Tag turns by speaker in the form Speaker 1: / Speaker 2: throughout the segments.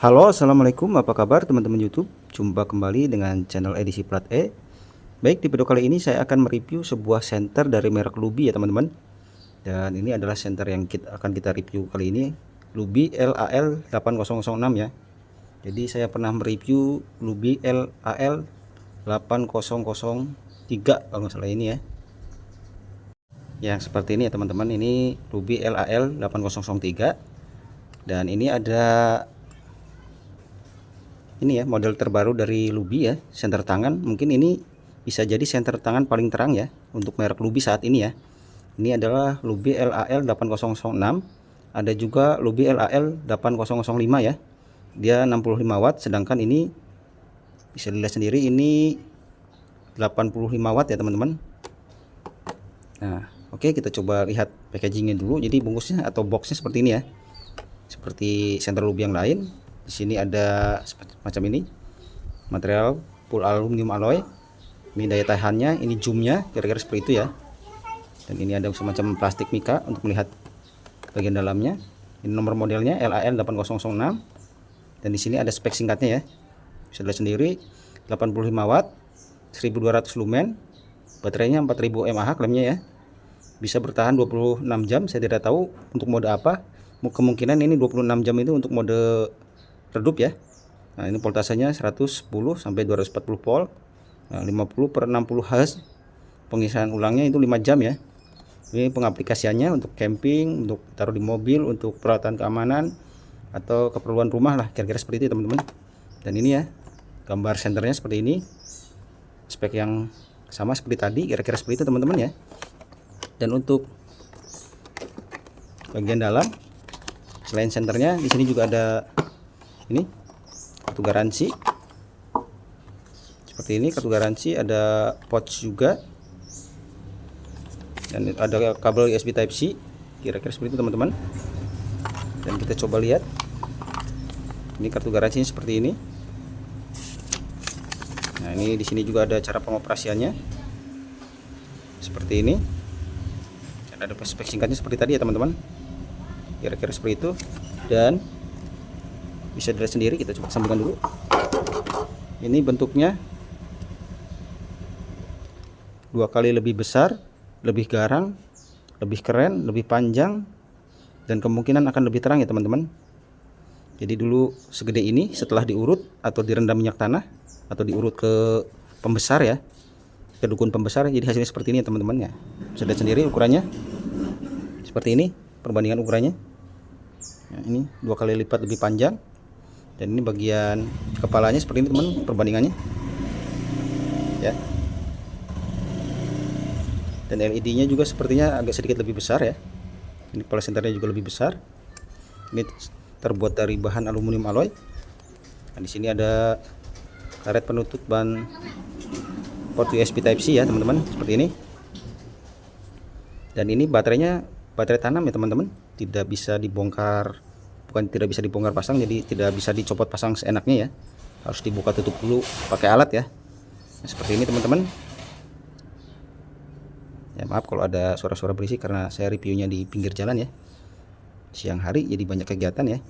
Speaker 1: Halo, assalamualaikum. Apa kabar teman-teman YouTube? Jumpa kembali dengan channel edisi Plat E. Baik, di video kali ini saya akan mereview sebuah senter dari merek Lubi ya teman-teman. Dan ini adalah senter yang akan kita review kali ini, Lubi LAL 8006 ya. Jadi saya pernah mereview Lubi LAL 8003 kalau nggak salah ini ya. Yang seperti ini ya teman-teman, ini Lubi LAL 8003. Dan ini ada ini ya model terbaru dari Lubi ya, senter tangan. Mungkin ini bisa jadi senter tangan paling terang ya untuk merek Lubi saat ini ya. Ini adalah Lubi LAL 8006. Ada juga Lubi LAL 8005 ya. Dia 65 watt, sedangkan ini bisa dilihat sendiri ini 85 watt ya teman-teman. Nah, oke, kita coba lihat packagingnya dulu. Jadi bungkusnya atau boxnya seperti ini ya. Seperti senter Lubi yang lain. Di sini ada macam ini, material full aluminium alloy. Ini daya tahannya, ini zoomnya, kira-kira seperti itu ya. Dan ini ada semacam plastik mika untuk melihat bagian dalamnya. Ini nomor modelnya LAL 8006. Dan di sini ada spek singkatnya ya. Bisa dilihat sendiri, 85 watt, 1200 lumen, baterainya 4000 mAh klaimnya ya. Bisa bertahan 26 jam, saya tidak tahu untuk mode apa. Kemungkinan ini 26 jam itu untuk mode redup ya. Nah, ini voltasenya 110 sampai 240 volt. Nah, 50 per 60 Hz. Pengisian ulangnya itu 5 jam ya. Ini pengaplikasiannya untuk camping, untuk taruh di mobil, untuk peralatan keamanan atau keperluan rumah lah, kira-kira seperti itu teman-teman. Dan ini ya, gambar senternya seperti ini. Spek yang sama seperti tadi, kira-kira seperti itu teman-teman ya. Dan untuk bagian dalam, selain senternya, di sini juga ada ini kartu garansi seperti ini. Kartu garansi, ada pouch juga, dan ada kabel USB Type C, kira-kira seperti itu teman-teman. Dan kita coba lihat, ini kartu garansinya seperti ini. Nah, ini di sini juga ada cara pengoperasiannya seperti ini, dan ada spek singkatnya seperti tadi ya teman-teman, kira-kira seperti itu. Dan bisa dilihat sendiri, kita coba sambungkan dulu. Ini bentuknya dua kali lebih besar, lebih garang, lebih keren, lebih panjang, dan kemungkinan akan lebih terang ya teman-teman. Jadi dulu segede ini, setelah diurut atau direndam minyak tanah atau diurut ke pembesar ya, ke dukun pembesar, jadi hasilnya seperti ini ya teman-teman ya. Bisa lihat sendiri ukurannya seperti ini, perbandingan ukurannya. Nah, ini dua kali lipat lebih panjang. Dan ini bagian kepalanya seperti ini teman, perbandingannya ya. Dan LED-nya juga sepertinya agak sedikit lebih besar ya. Ini kepala senternya juga lebih besar. Ini terbuat dari bahan aluminium alloy. Nah, di sini ada karet penutup ban port USB Type C ya teman-teman, seperti ini. Dan ini baterainya baterai tanam ya teman-teman, tidak bisa dibongkar, bukan tidak bisa dibongkar pasang, jadi tidak bisa dicopot pasang seenaknya ya, harus dibuka tutup dulu pakai alat ya. Nah, seperti ini teman-teman ya. Maaf kalau ada suara-suara berisik karena saya reviewnya di pinggir jalan ya, siang hari jadi banyak kegiatan ya.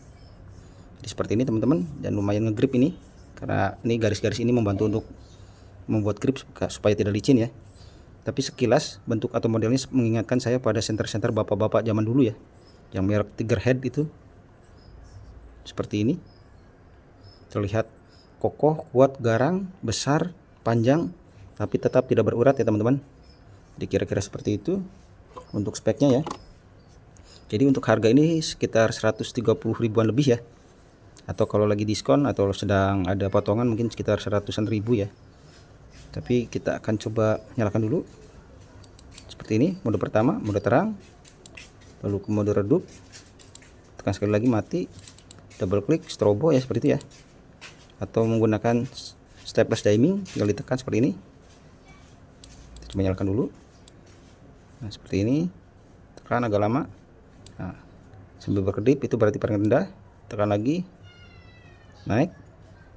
Speaker 1: Jadi seperti ini teman-teman, dan lumayan ngegrip ini karena ini garis-garis ini membantu untuk membuat grip supaya tidak licin ya. Tapi sekilas bentuk atau modelnya mengingatkan saya pada senter-senter bapak-bapak zaman dulu ya, yang merek Tigerhead itu. Seperti ini, terlihat kokoh, kuat, garang, besar, panjang, tapi tetap tidak berurat ya teman-teman. Jadi kira-kira seperti itu untuk speknya ya. Jadi untuk harga ini sekitar 130 ribuan lebih ya, atau kalau lagi diskon atau sedang ada potongan mungkin sekitar 100-an ribu ya. Tapi kita akan coba nyalakan dulu seperti ini, mode pertama, mode terang, lalu ke mode redup, tekan sekali lagi mati, double klik strobo ya, seperti itu ya. Atau menggunakan stepless dimming, tinggal ditekan seperti ini. Kita coba nyalakan dulu. Nah, seperti ini, tekan agak lama. Nah, sambil berkedip itu berarti paling rendah, tekan lagi, naik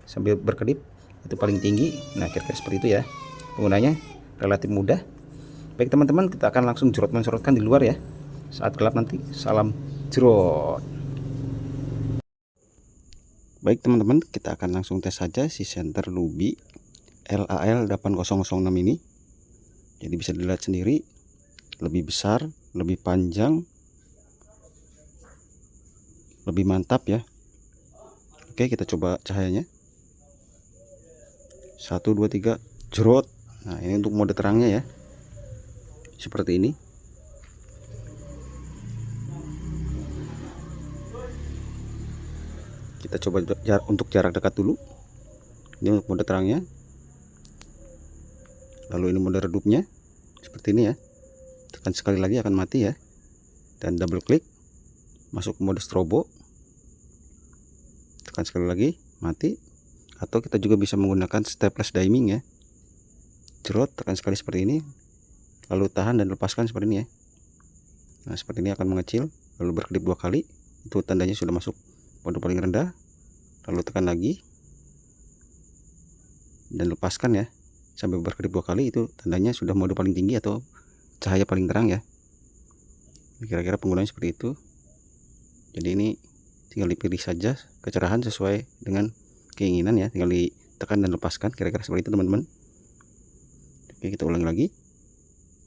Speaker 1: sambil berkedip itu paling tinggi. Nah, kira-kira seperti itu ya. Penggunanya relatif mudah. Baik teman-teman, kita akan langsung mensorotkan di luar ya, saat gelap nanti. Salam jerot. Baik teman-teman, kita akan langsung tes saja si senter Lubi LAL 8006 ini. Jadi bisa dilihat sendiri, lebih besar, lebih panjang, lebih mantap ya. Oke, kita coba cahayanya. 1 2 3 jerot. Nah, ini untuk mode terangnya ya. Seperti ini. Kita coba untuk jarak dekat dulu. Ini untuk mode terangnya. Lalu ini mode redupnya. Seperti ini ya. Tekan sekali lagi akan mati ya. Dan double klik masuk ke mode strobo. Tekan sekali lagi mati. Atau kita juga bisa menggunakan stepless dimming ya. Jerot, tekan sekali seperti ini. Lalu tahan dan lepaskan seperti ini ya. Nah, seperti ini akan mengecil. Lalu berkedip 2 kali. Itu tandanya sudah masuk mode paling rendah. Lalu tekan lagi dan lepaskan ya sampai berkedip 2 kali, itu tandanya sudah mode paling tinggi atau cahaya paling terang ya. Kira-kira penggunanya seperti itu. Jadi ini tinggal dipilih saja kecerahan sesuai dengan keinginan ya, tinggal ditekan dan lepaskan, kira-kira seperti itu teman-teman. Oke, kita ulangi lagi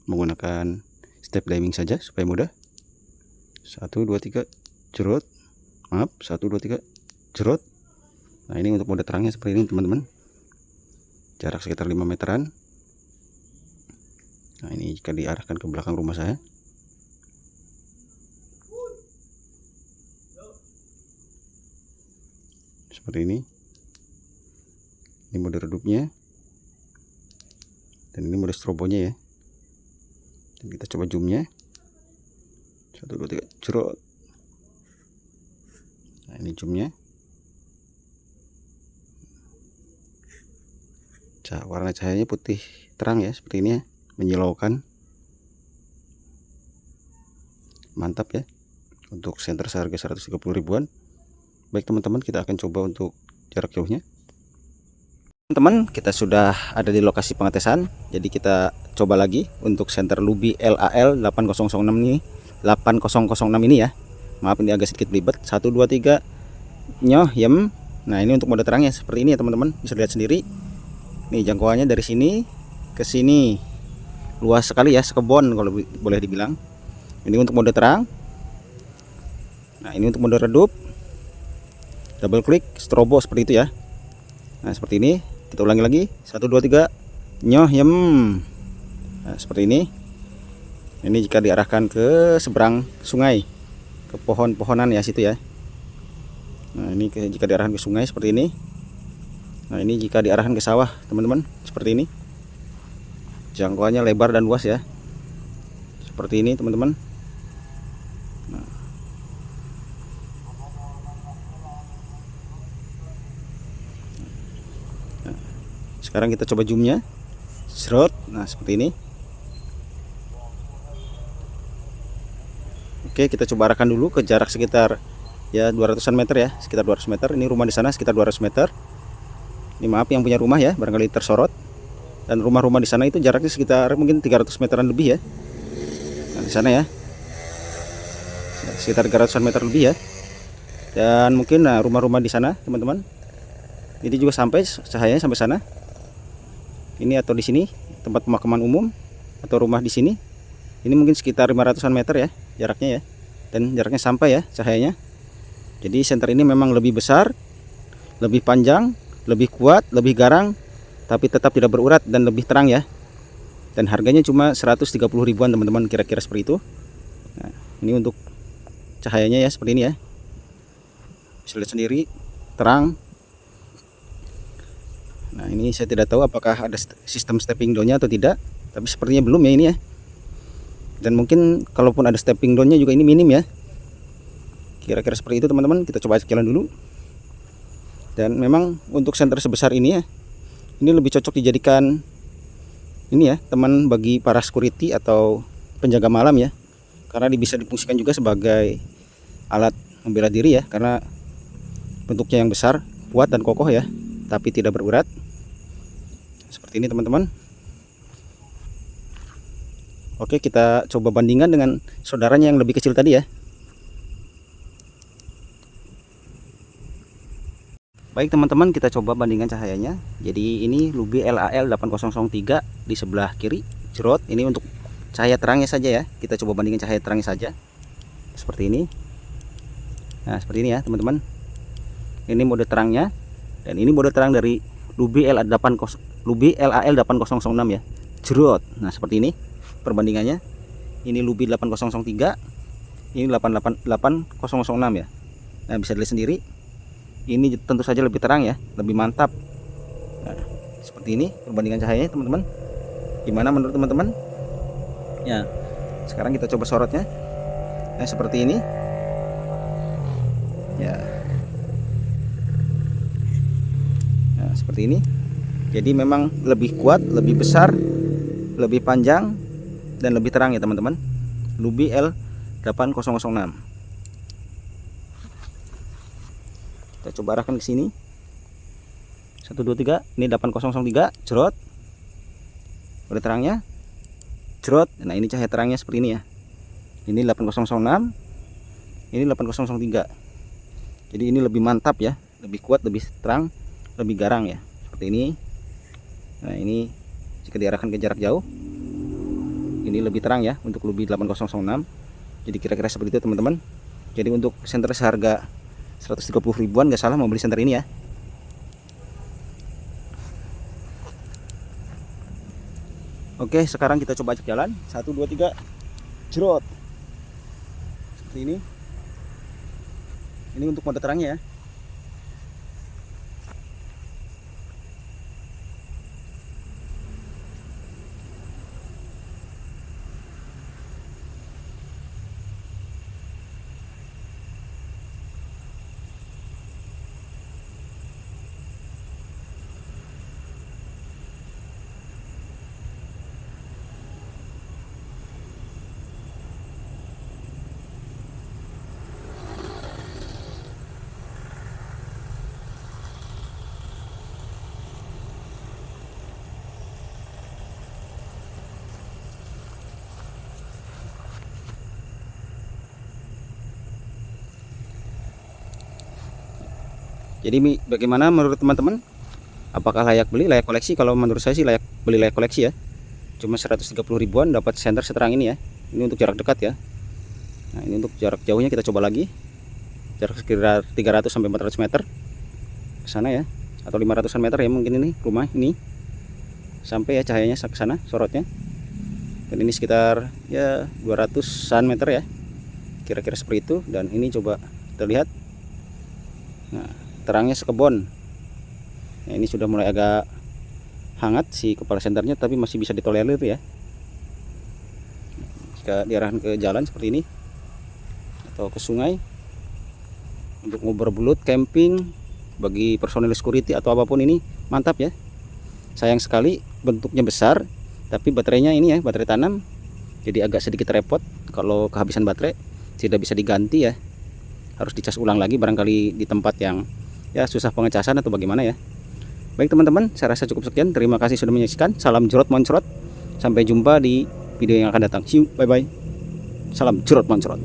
Speaker 1: menggunakan step dimming saja supaya mudah. 1 2 3 jerot. Maaf, 1 2 3 jerot. Nah, ini untuk mode terangnya seperti ini teman-teman. Jarak sekitar 5 meteran. Nah, ini jika diarahkan ke belakang rumah saya. Seperti ini. Ini mode redupnya. Dan ini mode strobonya ya. Dan kita coba zoomnya. 1 2 3 jerot. Nah, ini zoomnya. Warna cahayanya putih terang ya, seperti ini ya, menyilaukan. Mantap ya, untuk senter seharga 130 ribuan. Baik teman-teman, kita akan coba untuk jarak jauhnya. Teman-teman, kita sudah ada di lokasi pengetesan. Jadi kita coba lagi untuk senter Lubi LAL 8006 ini, 8006 ini ya. Maaf ini agak sedikit belibet. 1 2 3 nyoh yem. Nah, ini untuk mode terangnya seperti ini ya teman-teman, bisa lihat sendiri. Nih jangkauannya dari sini ke sini luas sekali ya, sekebon kalau boleh dibilang. Ini untuk mode terang. Nah, ini untuk mode redup. Double klik strobo seperti itu ya. Nah, seperti ini. Kita ulangi lagi. 1 2 3 nyoh yem. Nah, seperti ini. Ini jika diarahkan ke seberang sungai, ke pohon-pohonan ya situ ya. Nah, ini jika diarahkan ke sungai seperti ini. Nah, ini jika diarahkan ke sawah teman-teman, seperti ini. Jangkauannya lebar dan luas ya, seperti ini teman-teman. Nah, sekarang kita coba zoomnya. Serot. Nah, seperti ini. Oke, kita coba arahkan dulu ke jarak sekitar ya 200-an meter ya, sekitar 200 meter. Ini rumah di sana sekitar 200 meter. Ini maaf yang punya rumah ya, barangkali tersorot. Dan rumah-rumah di sana itu jaraknya sekitar mungkin 300 meteran lebih ya. Nah, di sana ya. Sekitar 300-an meter lebih ya. Dan mungkin nah, rumah-rumah di sana, teman-teman. Ini juga sampai cahayanya sampai sana. Ini atau di sini tempat pemakaman umum atau rumah di sini. Ini mungkin sekitar 500-an meter ya jaraknya ya. Dan jaraknya sampai ya cahayanya. Jadi senter ini memang lebih besar, lebih panjang, lebih kuat, lebih garang, tapi tetap tidak berurat dan lebih terang ya. Dan harganya cuma 130 ribuan teman-teman, kira-kira seperti itu. Nah, ini untuk cahayanya ya seperti ini ya. Bisa lihat sendiri, terang. Nah, ini saya tidak tahu apakah ada sistem stepping down-nya atau tidak, tapi sepertinya belum ya ini ya. Dan mungkin kalaupun ada stepping down-nya juga ini minim ya. Kira-kira seperti itu teman-teman, kita coba jalan dulu. Dan memang untuk senter sebesar ini ya, ini lebih cocok dijadikan ini ya, teman bagi para security atau penjaga malam ya. Karena bisa difungsikan juga sebagai alat membela diri ya, karena bentuknya yang besar, kuat dan kokoh ya, tapi tidak berurat. Seperti ini teman-teman. Oke, kita coba bandingkan dengan saudaranya yang lebih kecil tadi ya. Baik teman-teman, kita coba bandingkan cahayanya. Jadi ini Lubi LAL 8003 di sebelah kiri cerot. Ini untuk cahaya terangnya saja ya. Kita coba bandingkan cahaya terangnya saja. Seperti ini. Nah, seperti ini ya teman-teman. Ini mode terangnya, dan ini mode terang dari Lubi LAL 8006 ya. Cerot. Nah, seperti ini perbandingannya. Ini Lubi 8003, ini 8006 ya. Nah, bisa dilihat sendiri. Ini tentu saja lebih terang ya, lebih mantap. Nah, seperti ini perbandingan cahayanya teman-teman. Gimana menurut teman-teman? Ya, sekarang kita coba sorotnya. Nah, seperti ini. Ya. Nah, seperti ini. Jadi memang lebih kuat, lebih besar, lebih panjang, dan lebih terang ya teman-teman. Lubi L8006. Kita coba arahkan ke sini. 1 2 3. Ini 8003 cerot. Udah terangnya. Cerot. Nah, ini cahaya terangnya seperti ini ya. Ini 8006. Ini 8003. Jadi ini lebih mantap ya, lebih kuat, lebih terang, lebih garang ya. Seperti ini. Nah, ini jika diarahkan ke jarak jauh. Ini lebih terang ya untuk Lubi 8006. Jadi kira-kira seperti itu teman-teman. Jadi untuk senter seharga 130 ribuan gak salah membeli senter ini ya. Oke, sekarang kita coba ajak jalan. 1 2 3 jerot. Seperti ini. Ini untuk mode terangnya ya. Jadi bagaimana menurut teman-teman? Apakah layak beli, layak koleksi? Kalau menurut saya sih layak beli, layak koleksi ya. Cuma 130 ribuan dapat senter seterang ini ya. Ini untuk jarak dekat ya. Nah, ini untuk jarak jauhnya kita coba lagi. Jarak sekitar 300 sampai 400 meter ke sana ya. Atau 500-an meter ya mungkin ini rumah ini. Sampai ya cahayanya ke sana sorotnya. Dan ini sekitar ya 200-an meter ya. Kira-kira seperti itu, dan ini coba terlihat. Nah, terangnya sekebon. Nah, ini sudah mulai agak hangat si kepala senternya, tapi masih bisa ditolerir ya jika diarahkan ke jalan seperti ini atau ke sungai untuk ngobrol camping, bagi personil security atau apapun. Ini mantap ya. Sayang sekali bentuknya besar, tapi baterainya ini ya, baterai tanam, jadi agak sedikit repot kalau kehabisan baterai, tidak bisa diganti ya, harus dicas ulang lagi barangkali di tempat yang ya susah pengecasan atau bagaimana ya. Baik teman-teman, saya rasa cukup sekian. Terima kasih sudah menyaksikan. Salam jerot moncrot. Sampai jumpa di video yang akan datang. See you, bye bye. Salam jerot moncrot.